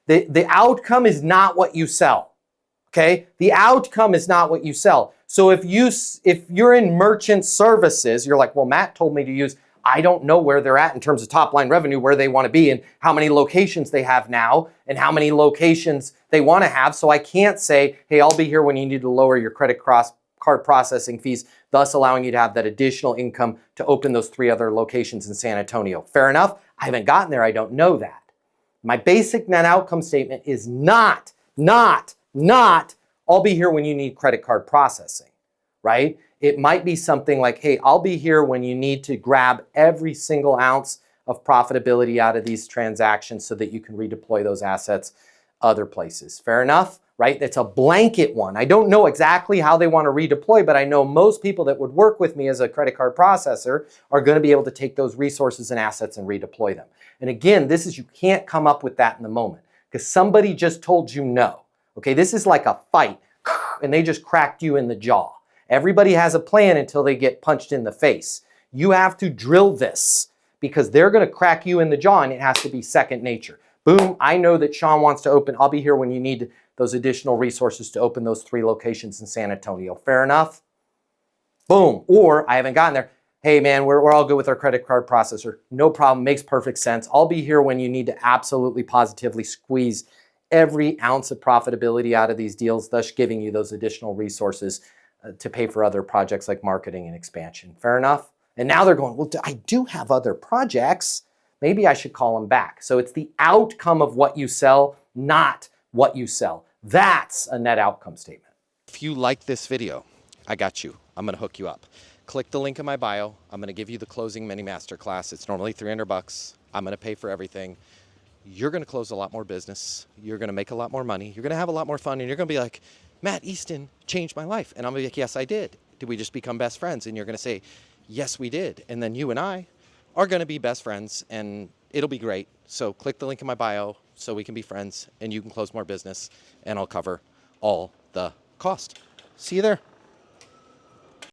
The outcome is not what you sell. Okay? The outcome is not what you sell. So if you're in merchant services, you're like, well, Matt told me to use, I don't know where they're at in terms of top line revenue, where they want to be and how many locations they have now and how many locations they want to have. So I can't say, hey, I'll be here when you need to lower your credit card processing fees, thus allowing you to have that additional income to open those 3 other locations in San Antonio. Fair enough. I haven't gotten there. I don't know that. My basic net outcome statement is not, I'll be here when you need credit card processing, right? It might be something like, hey, I'll be here when you need to grab every single ounce of profitability out of these transactions so that you can redeploy those assets other places. Fair enough, right? It's a blanket one. I don't know exactly how they want to redeploy, but I know most people that would work with me as a credit card processor are going to be able to take those resources and assets and redeploy them. And again, you can't come up with that in the moment because somebody just told you no. Okay, this is like a fight and they just cracked you in the jaw. Everybody has a plan until they get punched in the face. You have to drill this because they're going to crack you in the jaw and it has to be second nature. Boom, I know that Sean wants to open. I'll be here when you need those additional resources to open those 3 locations in San Antonio. Fair enough? Boom. Or I haven't gotten there. Hey man, we're all good with our credit card processor. No problem, makes perfect sense. I'll be here when you need to absolutely positively squeeze every ounce of profitability out of these deals, thus giving you those additional resources to pay for other projects like marketing and expansion. Fair enough? And now they're going, well, I do have other projects. Maybe I should call them back. So it's the outcome of what you sell, not what you sell. That's a net outcome statement. If you like this video, I got you. I'm going to hook you up. Click the link in my bio. I'm going to give you the closing mini masterclass. It's normally $300. I'm going to pay for everything. You're going to close a lot more business. You're going to make a lot more money. You're going to have a lot more fun. And you're going to be like, Matt Easton changed my life. And I'm going to be like, yes, I did. Did we just become best friends? And you're going to say, yes, we did. And then you and I are going to be best friends and it'll be great. So click the link in my bio so we can be friends and you can close more business and I'll cover all the cost. See you there.